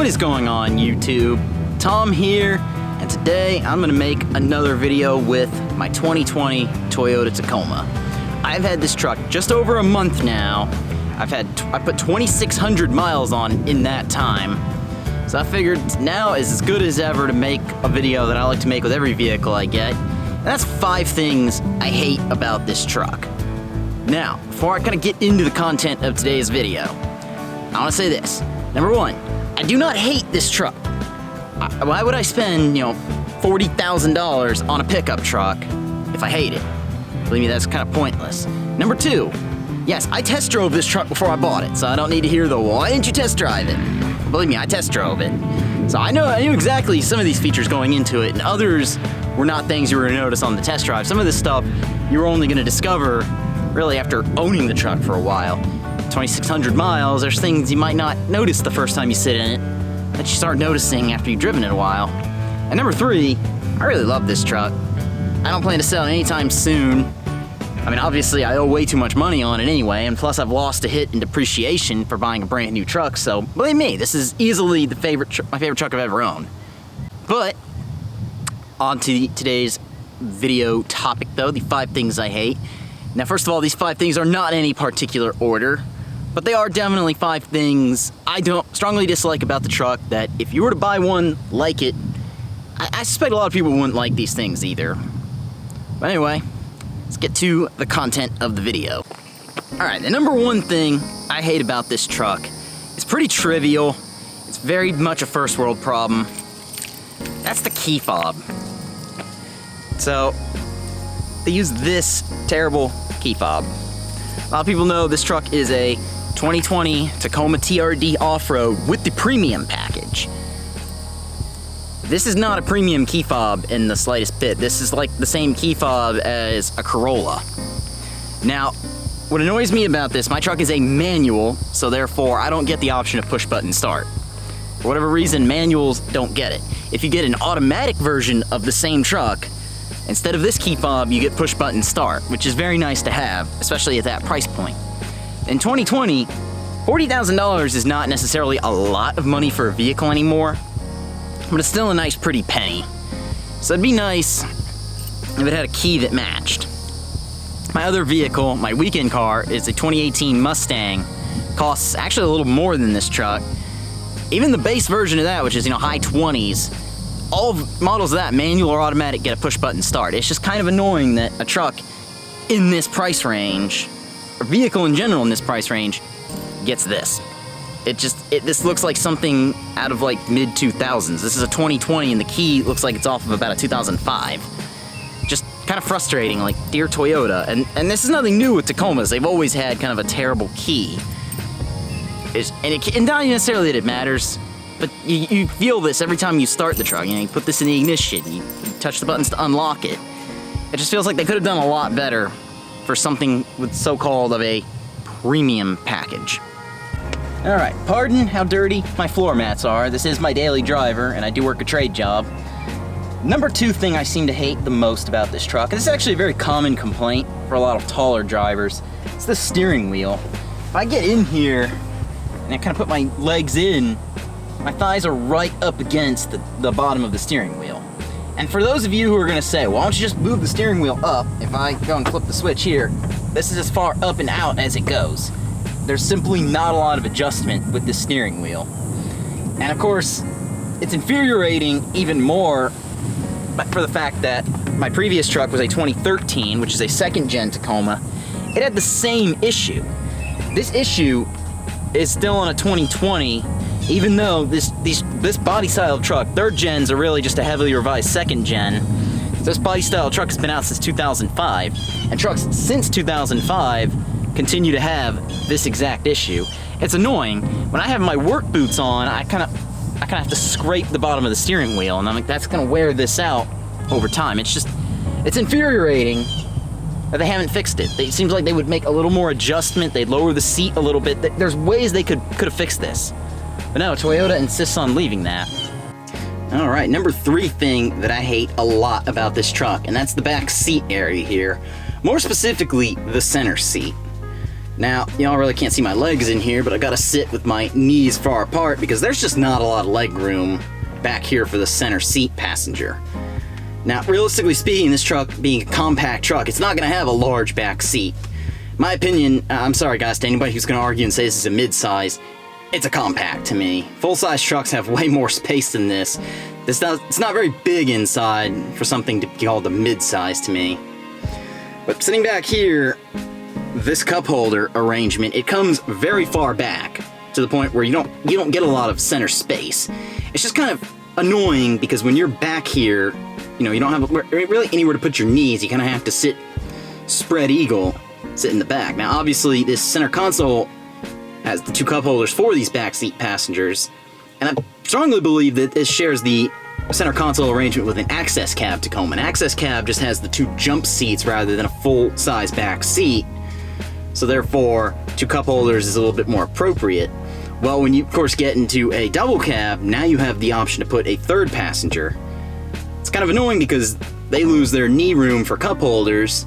What is going on, YouTube? Tom here, and today I'm gonna make another video with my 2020 Toyota Tacoma. I've had this truck just over a month now. I put 2,600 miles on in that time. So I figured now is as good as ever to make a video that I like to make with every vehicle I get. And that's 5 things I hate about this truck. Now, before I kind of get into the content of today's video, I want to say this. Number 1, I do not hate this truck. Why would I spend, $40,000 on a pickup truck if I hate it? Believe me, that's kind of pointless. Number 2, yes, I test drove this truck before I bought it, so I don't need to hear the, why didn't you test drive it? Believe me, I test drove it. So I knew exactly some of these features going into it, and others were not things you were going to notice on the test drive. Some of this stuff you were only going to discover really after owning the truck for a while. 2,600 miles, there's things you might not notice the first time you sit in it that you start noticing after you've driven it a while. And number 3, I really love this truck. I don't plan to sell it anytime soon. I mean, obviously I owe way too much money on it anyway, and plus I've lost a hit in depreciation for buying a brand new truck, so believe me, this is easily my favorite truck I've ever owned. But, on to today's video topic though, the 5 things I hate. Now first of all, these 5 things are not in any particular order, but they are definitely 5 things I don't strongly dislike about the truck that if you were to buy one like it, I suspect a lot of people wouldn't like these things either. But anyway, let's get to the content of the video. Alright, the number 1 thing I hate about this truck is pretty trivial. It's very much a first world problem. That's the key fob. So, they use this terrible key fob. A lot of people know this truck is a 2020 Tacoma TRD off-road with the premium package. This is not a premium key fob in the slightest bit. This is like the same key fob as a Corolla. Now, what annoys me about this, my truck is a manual, so therefore I don't get the option of push button start. For whatever reason, manuals don't get it. If you get an automatic version of the same truck, instead of this key fob, you get push button start, which is very nice to have, especially at that price point. In 2020, $40,000 is not necessarily a lot of money for a vehicle anymore, but it's still a nice pretty penny. So it'd be nice if it had a key that matched. My other vehicle, my weekend car, is a 2018 Mustang. Costs actually a little more than this truck. Even the base version of that, which is high 20s, all models of that, manual or automatic, get a push button start. It's just kind of annoying that a truck in this price range, or vehicle in general in this price range, gets this. This looks like something out of like mid-2000s. This is a 2020 and the key looks like it's off of about a 2005. Just kind of frustrating, like, dear Toyota. And this is nothing new with Tacomas. They've always had kind of a terrible key. And not necessarily that it matters, but you feel this every time you start the truck. You put this in the ignition, you touch the buttons to unlock it. It just feels like they could have done a lot better for something with so-called of a premium package. Alright, pardon how dirty my floor mats are. This is my daily driver, and I do work a trade job. Number 2 thing I seem to hate the most about this truck, and this is actually a very common complaint for a lot of taller drivers, it's the steering wheel. If I get in here, and I kind of put my legs in, my thighs are right up against the bottom of the steering wheel. And for those of you who are going to say, why don't you just move the steering wheel up? If I go and flip the switch here, this is as far up and out as it goes. There's simply not a lot of adjustment with this steering wheel. And of course, it's infuriating even more for the fact that my previous truck was a 2013, which is a 2nd gen Tacoma. It had the same issue. This issue is still on a 2020, even though this body style truck, 3rd gens are really just a heavily revised 2nd gen. This body style truck has been out since 2005, and trucks since 2005 continue to have this exact issue. It's annoying. When I have my work boots on, I kind of have to scrape the bottom of the steering wheel, and I'm like, that's gonna wear this out over time. It's infuriating that they haven't fixed it. It seems like they would make a little more adjustment, they'd lower the seat a little bit. There's ways they could have fixed this. But no, Toyota insists on leaving that. Alright, number 3 thing that I hate a lot about this truck, and that's the back seat area here. More specifically, the center seat. Now, y'all really can't see my legs in here, but I gotta sit with my knees far apart because there's just not a lot of leg room back here for the center seat passenger. Now, realistically speaking, this truck being a compact truck, it's not gonna have a large back seat. My opinion, I'm sorry guys, to anybody who's gonna argue and say this is a mid-size, it's a compact to me. Full-size trucks have way more space than this. It's not very big inside for something to be called a mid-size to me. But sitting back here, this cup holder arrangement, it comes very far back to the point where you don't get a lot of center space. It's just kind of annoying because when you're back here, you don't have really anywhere to put your knees. You kind of have to sit spread eagle, sit in the back. Now obviously this center console has the two cup holders for these backseat passengers, and I strongly believe that this shares the center console arrangement with an access cab Tacoma. An access cab just has the two jump seats rather than a full-size back seat, so therefore two cup holders is a little bit more appropriate. Well, when you of course get into a double cab, now you have the option to put a third passenger. It's kind of annoying because they lose their knee room for cup holders,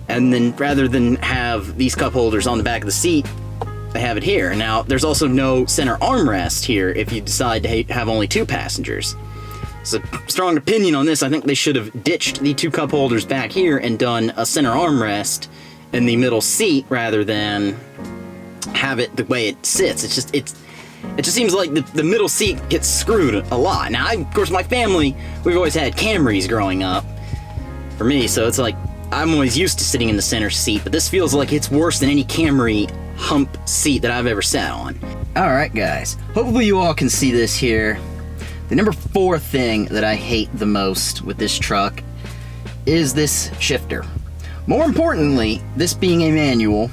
and then rather than have these cup holders on the back of the seat, they have it here. Now, there's also no center armrest here if you decide to have only two passengers. So, strong opinion on this, I think they should have ditched the two cup holders back here and done a center armrest in the middle seat rather than have it the way it sits. It just seems like the middle seat gets screwed a lot. Now, of course, my family, we've always had Camrys growing up for me, so it's like I'm always used to sitting in the center seat, but this feels like it's worse than any Camry hump seat that I've ever sat on. Alright guys, hopefully you all can see this here. The number 4 thing that I hate the most with this truck is this shifter. More importantly, this being a manual,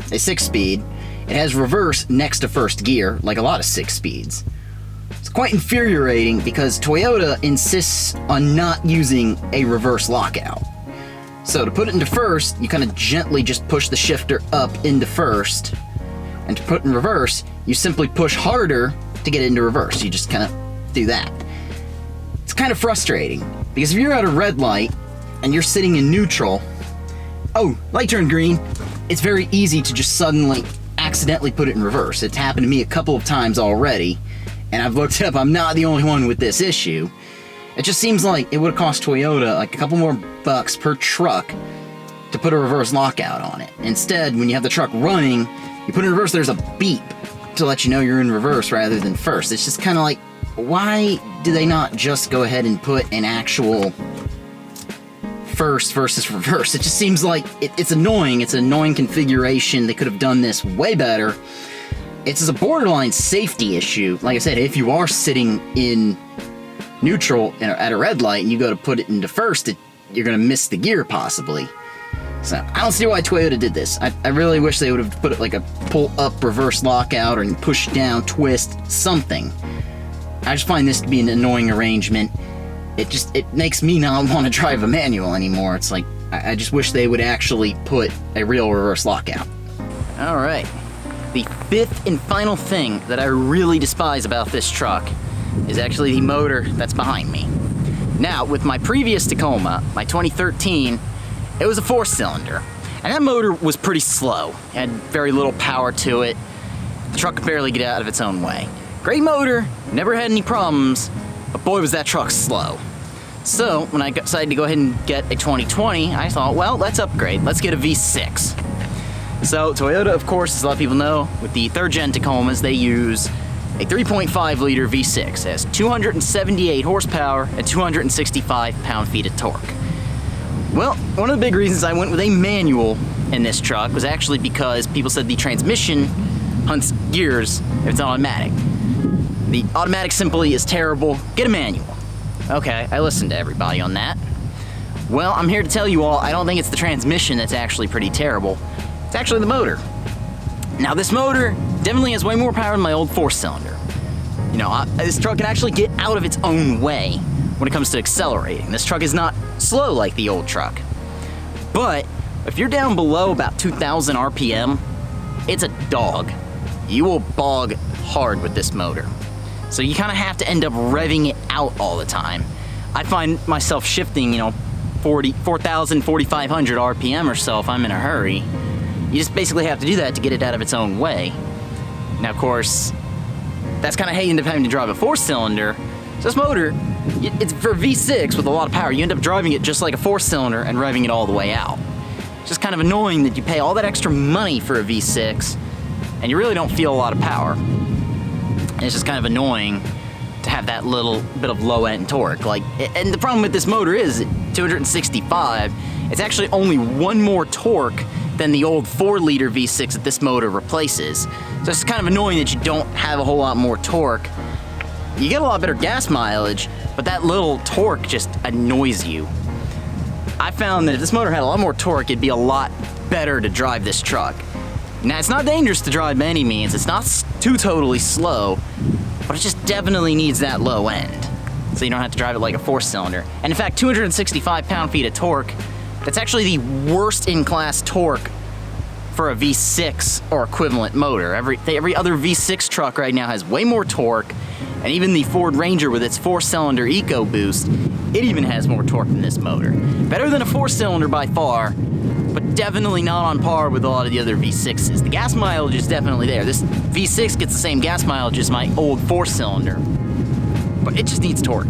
a 6-speed, it has reverse next to first gear, like a lot of 6-speeds. It's quite infuriating because Toyota insists on not using a reverse lockout. So to put it into first, you kind of gently just push the shifter up into first, and to put in reverse, you simply push harder to get it into reverse. You just kind of do that. It's kind of frustrating, because if you're at a red light, and you're sitting in neutral, oh, light turned green, it's very easy to just suddenly accidentally put it in reverse. It's happened to me a couple of times already, and I've looked up, I'm not the only one with this issue. It just seems like it would have cost Toyota like a couple more bucks per truck to put a reverse lockout on it. Instead, when you have the truck running, you put it in reverse, there's a beep to let you know you're in reverse rather than first. It's just kind of like, why do they not just go ahead and put an actual first versus reverse? It just seems like it's annoying. It's an annoying configuration. They could have done this way better. It's a borderline safety issue. Like I said, if you are sitting in neutral at a red light and you go to put it into first, you're going to miss the gear possibly. So I don't see why Toyota did this. I really wish they would have put it like a pull up reverse lockout or push down twist, something. I just find this to be an annoying arrangement. It makes me not want to drive a manual anymore. It's like, I just wish they would actually put a real reverse lockout. Alright, the 5th and final thing that I really despise about this truck is actually the motor that's behind me. Now, with my previous Tacoma, my 2013, it was a 4-cylinder, and that motor was pretty slow. It had very little power to it. The truck could barely get out of its own way. Great motor, never had any problems, but boy was that truck slow. So, when I decided to go ahead and get a 2020, I thought, well, let's upgrade. Let's get a V6. So, Toyota, of course, as a lot of people know, with the 3rd-gen Tacomas, they use a 3.5-liter V6. It has 278 horsepower and 265 pound-feet of torque. Well, one of the big reasons I went with a manual in this truck was actually because people said the transmission hunts gears if it's automatic. The automatic simply is terrible. Get a manual. Okay, I listened to everybody on that. Well, I'm here to tell you all, I don't think it's the transmission that's actually pretty terrible. It's actually the motor. Now, this motor definitely has way more power than my old 4-cylinder. This truck can actually get out of its own way when it comes to accelerating. This truck is not slow like the old truck. But if you're down below about 2,000 RPM, it's a dog. You will bog hard with this motor. So you kind of have to end up revving it out all the time. I find myself shifting, 4,000, 4,500 RPM or so if I'm in a hurry. You just basically have to do that to get it out of its own way. Now, of course, that's kind of how you end up having to drive a 4-cylinder. So this motor, it's for V6 with a lot of power. You end up driving it just like a 4-cylinder and revving it all the way out. It's just kind of annoying that you pay all that extra money for a V6 and you really don't feel a lot of power. And it's just kind of annoying to have that little bit of low-end torque. And the problem with this motor is, 265, it's actually only one more torque than the old 4-liter V6 that this motor replaces. So it's kind of annoying that you don't have a whole lot more torque. You get a lot better gas mileage, but that little torque just annoys you. I found that if this motor had a lot more torque, it'd be a lot better to drive this truck. Now, it's not dangerous to drive by any means. It's not too totally slow, but it just definitely needs that low end, so you don't have to drive it like a 4-cylinder. And in fact, 265 pound-feet of torque, that's actually the worst in-class torque for a V6 or equivalent motor. Every other V6 truck right now has way more torque, and even the Ford Ranger with its 4-cylinder EcoBoost, it even has more torque than this motor. Better than a 4-cylinder by far, but definitely not on par with a lot of the other V6s. The gas mileage is definitely there. This V6 gets the same gas mileage as my old 4-cylinder, but it just needs torque.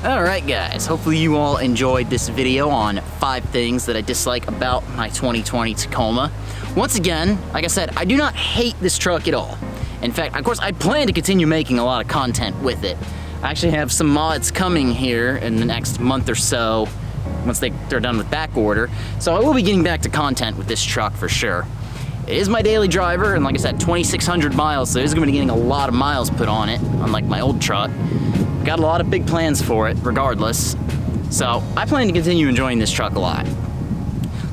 Alright guys, hopefully you all enjoyed this video on 5 things that I dislike about my 2020 Tacoma. Once again, like I said, I do not hate this truck at all. In fact, of course, I plan to continue making a lot of content with it. I actually have some mods coming here in the next month or so, once they're done with back order. So I will be getting back to content with this truck for sure. It is my daily driver, and like I said, 2,600 miles, so it is going to be getting a lot of miles put on it, unlike my old truck. Got a lot of big plans for it, regardless. So I plan to continue enjoying this truck a lot.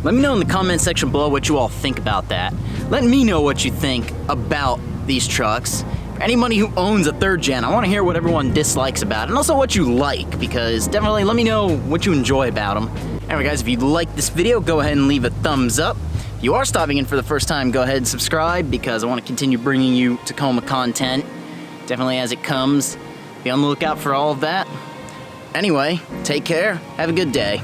Let me know in the comment section below what you all think about that. Let me know what you think about these trucks. For anybody who owns a 3rd gen, I want to hear what everyone dislikes about it, and also what you like, because definitely let me know what you enjoy about them. Anyway guys, if you like this video, go ahead and leave a thumbs up. If you are stopping in for the first time, go ahead and subscribe, because I want to continue bringing you Tacoma content, definitely as it comes. Be on the lookout for all of that. Anyway, take care, have a good day.